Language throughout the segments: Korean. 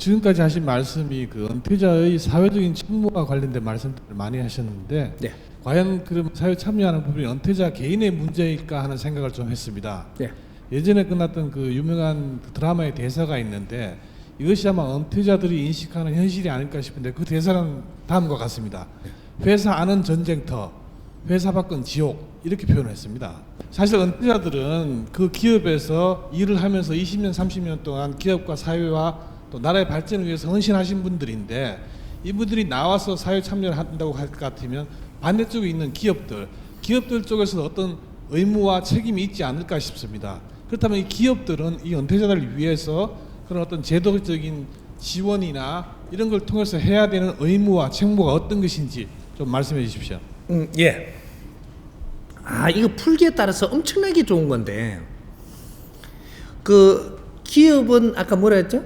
지금까지 하신 말씀이 그 은퇴자의 사회적인 책무와 관련된 말씀들을 많이 하셨는데, 네. 과연 그럼 사회 참여하는 부분이 은퇴자 개인의 문제일까 하는 생각을 좀 했습니다. 네. 예전에 끝났던 그 유명한 드라마의 대사가 있는데, 이것이 아마 은퇴자들이 인식하는 현실이 아닐까 싶은데, 그 대사는 다음과 같습니다. 회사 안은 전쟁터, 회사 밖은 지옥, 이렇게 표현했습니다. 사실 은퇴자들은 그 기업에서 일을 하면서 20년, 30년 동안 기업과 사회와 또 나라의 발전을 위해서 헌신하신 분들인데, 이분들이 나와서 사회 참여를 한다고 할 것 같으면 반대쪽에 있는 기업들 쪽에서 어떤 의무와 책임이 있지 않을까 싶습니다. 그렇다면 이 기업들은 이 은퇴자들을 위해서 그런 어떤 제도적인 지원이나 이런 걸 통해서 해야 되는 의무와 책무가 어떤 것인지 좀 말씀해 주십시오. 예. 이거 풀기에 따라서 엄청나게 좋은 건데, 그 기업은 아까 뭐라 했죠?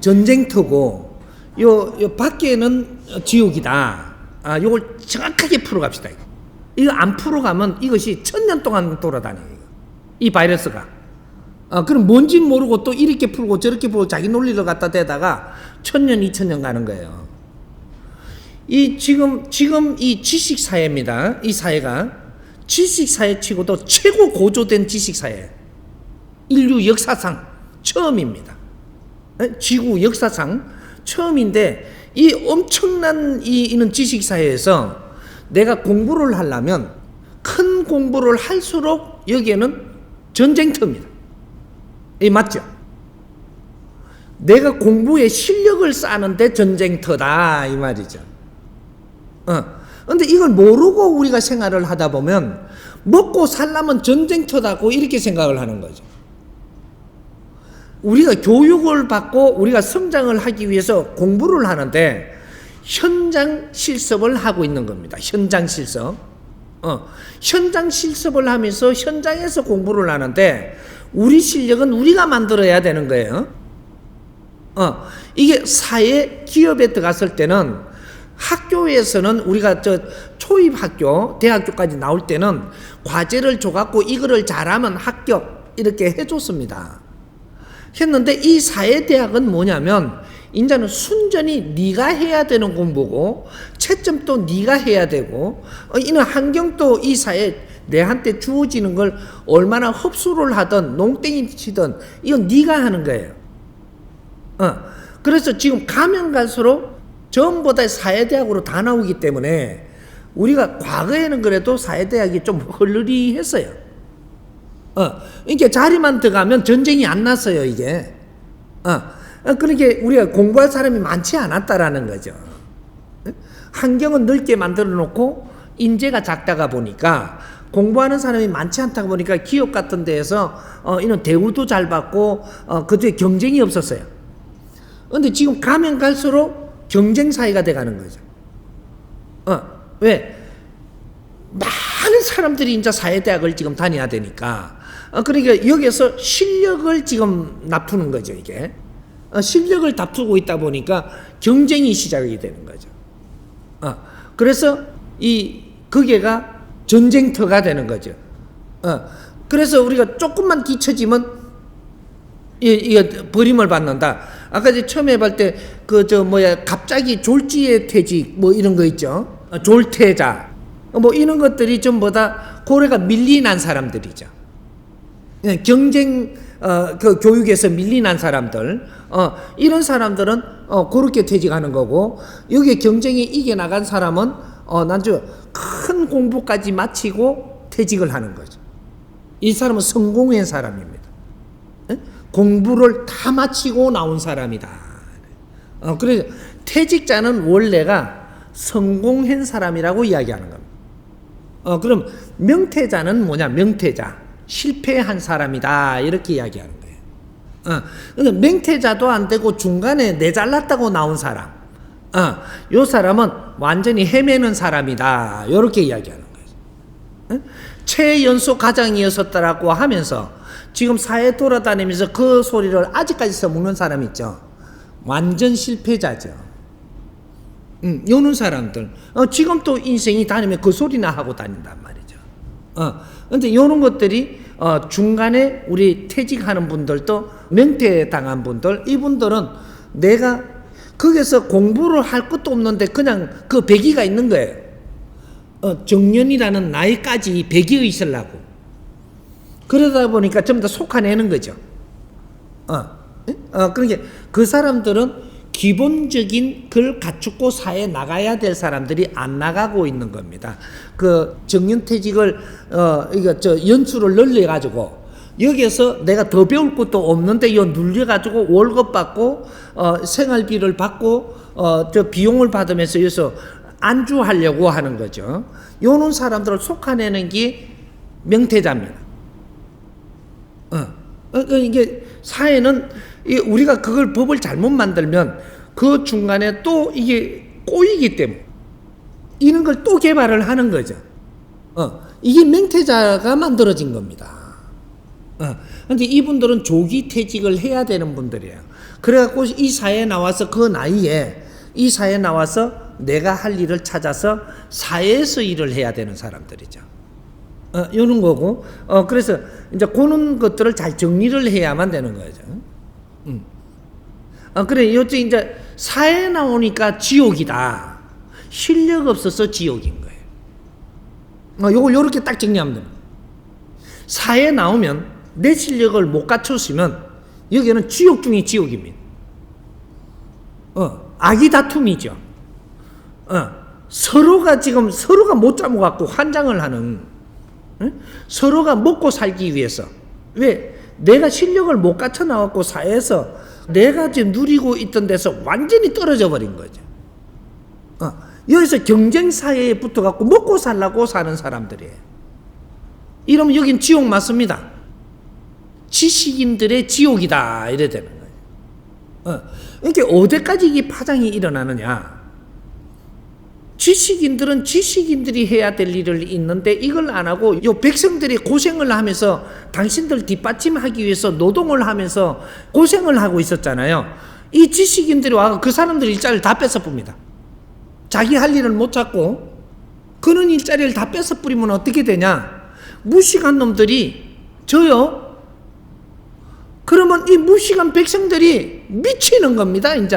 전쟁터고, 요 밖에는 지옥이다. 요걸 정확하게 풀어갑시다. 이거 안 풀어가면 이것이 1000년 동안 돌아다녀요. 이 바이러스가. 그럼 뭔지 모르고 또 이렇게 풀고 저렇게 풀고 자기 논리를 갖다 대다가 1000년, 2000년 가는 거예요. 지금 이 지식 사회입니다. 이 사회가 지식 사회 치고도 최고 고조된 지식 사회. 인류 역사상 처음입니다. 지구 역사상 처음인데, 이 엄청난 이는 지식 사회에서 내가 공부를 하려면 큰 공부를 할수록 여기에는 전쟁터입니다. 이 맞죠? 내가 공부에 실력을 쌓는데 전쟁터다 이 말이죠. 근데 이걸 모르고 우리가 생활을 하다 보면 먹고 살려면 전쟁터다고 이렇게 생각을 하는 거죠. 우리가 교육을 받고 우리가 성장을 하기 위해서 공부를 하는데 현장 실습을 하고 있는 겁니다. 현장 실습. 현장 실습을 하면서 현장에서 공부를 하는데 우리 실력은 우리가 만들어야 되는 거예요. 이게 사회 기업에 들어갔을 때는 학교에서는 우리가 초입학교, 대학교까지 나올 때는 과제를 줘갖고 이거를 잘하면 합격 이렇게 해줬습니다. 했는데 이 사회대학은 뭐냐면 이제는 순전히 네가 해야 되는 공부고 채점도 네가 해야 되고 이는 환경도 이 사회 내한테 주어지는 걸 얼마나 흡수를 하든 농땡이 치든 이건 네가 하는 거예요. 그래서 지금 가면 갈수록 전부 다 사회대학으로 다 나오기 때문에 우리가 과거에는 그래도 사회대학이 좀 헐르리했어요. 이게 자리만 들어가면 전쟁이 안 났어요, 이게. 그러니까 우리가 공부할 사람이 많지 않았다라는 거죠. 환경은 넓게 만들어 놓고 인재가 작다가 보니까 공부하는 사람이 많지 않다 보니까 기업 같은 데에서 이런 대우도 잘 받고 그때 경쟁이 없었어요. 근데 지금 가면 갈수록 경쟁 사회가 돼 가는 거죠. 왜? 많은 사람들이 이제 사회대학을 지금 다녀야 되니까 그러니까 여기에서 실력을 지금 납두는 거죠, 이게. 실력을 다투고 있다 보니까 경쟁이 시작이 되는 거죠. 그래서 거기가 전쟁터가 되는 거죠. 그래서 우리가 조금만 뒤처지면 이게 버림을 받는다. 아까 처음에 볼 때 갑자기 졸지에 퇴직 뭐 이런 거 있죠. 졸퇴자 뭐 이런 것들이 전부 다 고래가 밀리난 사람들이죠. 경쟁 교육에서 밀리난 사람들 이런 사람들은 그렇게 퇴직하는 거고, 여기에 경쟁이 이겨나간 사람은 난주 큰 공부까지 마치고 퇴직을 하는 거죠. 이 사람은 성공한 사람입니다. 공부를 다 마치고 나온 사람이다. 그래서 퇴직자는 원래가 성공한 사람이라고 이야기하는 겁니다. 그럼 명퇴자는 뭐냐? 명퇴자. 실패한 사람이다 이렇게 이야기하는 거예요. 근데 맹퇴자도 안 되고 중간에 내잘났다고 나온 사람, 요 사람은 완전히 헤매는 사람이다. 이렇게 이야기하는 거예요. 최연소 가장이었었다라고 하면서 지금 사회 돌아다니면서 그 소리를 아직까지 써먹는 사람 있죠. 완전 실패자죠. 요런 사람들. 지금 또 인생이 다니면 그 소리나 하고 다닌단 말이죠. 근데 요런 것들이 중간에 우리 퇴직하는 분들도 명퇴당한 분들, 이분들은 내가 거기서 공부를 할 것도 없는데 그냥 그 배기가 있는 거예요. 정년이라는 나이까지 배기에 있으려고. 그러다 보니까 전부 다 속아내는 거죠. 그러니까 그 사람들은 기본적인 걸 갖추고 사회에 나가야 될 사람들이 안 나가고 있는 겁니다. 그 정년퇴직을 연수를 늘려가지고 여기에서 내가 더 배울 것도 없는데 이거 눌려가지고 월급 받고 생활비를 받고 저 비용을 받으면서 여기서 안주하려고 하는 거죠. 요런 사람들을 속아내는 게 명퇴자입니다. 이게 사회는 우리가 그걸 법을 잘못 만들면 그 중간에 또 이게 꼬이기 때문에 이런 걸 또 개발을 하는 거죠. 이게 명퇴자가 만들어진 겁니다. 근데 이분들은 조기 퇴직을 해야 되는 분들이에요. 그래갖고 이 사회에 나와서 그 나이에 이 사회에 나와서 내가 할 일을 찾아서 사회에서 일을 해야 되는 사람들이죠. 이런 거고, 그래서 이제 그런 것들을 잘 정리를 해야만 되는 거죠. 그래, 요즘 이제 사회에 나오니까 지옥이다. 실력 없어서 지옥인 거예요. 요걸 요렇게 딱 정리하면 됩니다. 사회에 나오면 내 실력을 못 갖췄으면 여기는 지옥 중에 지옥입니다. 악의 다툼이죠. 서로가 못 잡아갖고 환장을 하는, 서로가 먹고 살기 위해서. 왜? 내가 실력을 못 갖춰 나왔고 사회에서 내가 지금 누리고 있던 데서 완전히 떨어져 버린 거죠. 여기서 경쟁사회에 붙어갖고 먹고 살라고 사는 사람들이에요. 이러면 여긴 지옥 맞습니다. 지식인들의 지옥이다. 이래 되는 거예요. 이게 어디까지 이게 파장이 일어나느냐. 지식인들은 지식인들이 해야 될 일을 있는데 이걸 안 하고 요 백성들이 고생을 하면서 당신들 뒷받침하기 위해서 노동을 하면서 고생을 하고 있었잖아요. 이 지식인들이 와서 그 사람들 일자리를 다 뺏어쁩니다. 자기 할 일을 못 찾고 그런 일자리를 다 뺏어뿌리면 어떻게 되냐. 무식한 놈들이 져요. 그러면 이 무식한 백성들이 미치는 겁니다. 이제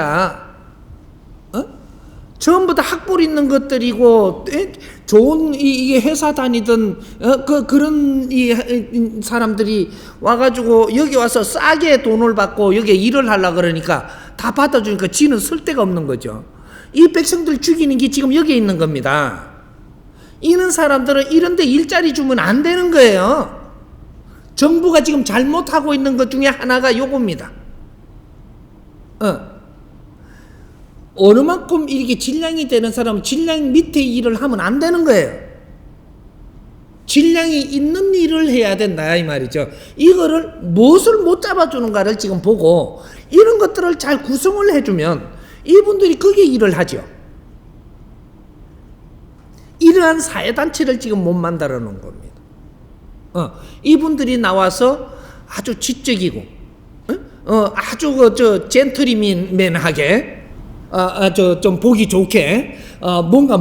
전부 다 학벌 있는 것들이고 좋은 이게 회사 다니던 그런 이 사람들이 와가지고 여기 와서 싸게 돈을 받고 여기 일을 하려고 그러니까 다 받아주니까 지는 쓸 데가 없는 거죠. 이 백성들 죽이는 게 지금 여기에 있는 겁니다. 이런 사람들은 이런데 일자리 주면 안 되는 거예요. 정부가 지금 잘못하고 있는 것 중에 하나가 요겁니다. 어느 만큼 이렇게 질량이 되는 사람은 질량 밑에 일을 하면 안 되는 거예요. 질량이 있는 일을 해야 된다 이 말이죠. 이거를 무엇을 못 잡아주는가를 지금 보고 이런 것들을 잘 구성을 해주면 이분들이 거기에 일을 하죠. 이러한 사회단체를 지금 못 만들어 놓은 겁니다. 이분들이 나와서 아주 지적이고 아주 젠틀맨하게 좀 보기 좋게 뭔가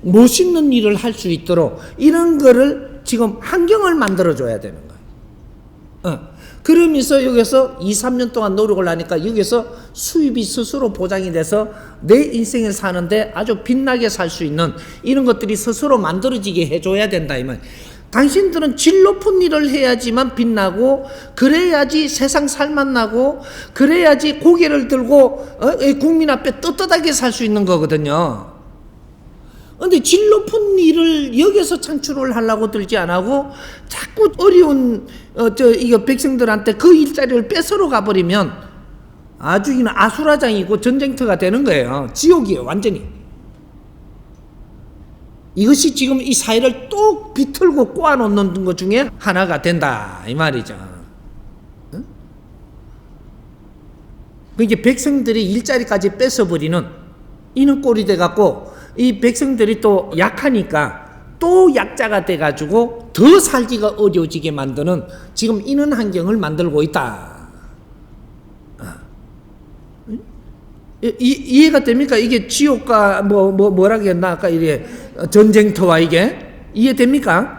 멋있는 일을 할 수 있도록 이런 거를 지금 환경을 만들어줘야 되는 거예요. 그러면서 여기서 2, 3년 동안 노력을 하니까 여기서 수입이 스스로 보장이 돼서 내 인생을 사는데 아주 빛나게 살 수 있는 이런 것들이 스스로 만들어지게 해줘야 된다 이 말. 당신들은 질 높은 일을 해야지만 빛나고 그래야지 세상 살맛나고 그래야지 고개를 들고 국민 앞에 떳떳하게 살 수 있는 거거든요. 근데 질 높은 일을 여기서 창출을 하려고 들지 안 하고 자꾸 어려운 이거 백성들한테 그 일자리를 뺏으러 가버리면 아주 그냥 아수라장이고 전쟁터가 되는 거예요. 지옥이에요, 완전히. 이것이 지금 이 사회를 또 비틀고 꼬아놓는 것 중에 하나가 된다 이 말이죠. 그러니까 백성들이 일자리까지 뺏어버리는 이는 꼴이 돼갖고 이 백성들이 또 약하니까 또 약자가 돼가지고 더 살기가 어려워지게 만드는 지금 이런 환경을 만들고 있다. 이해가 됩니까? 이게 지옥과 뭐라고 했나 아까 이게 전쟁터와 이게 이해됩니까?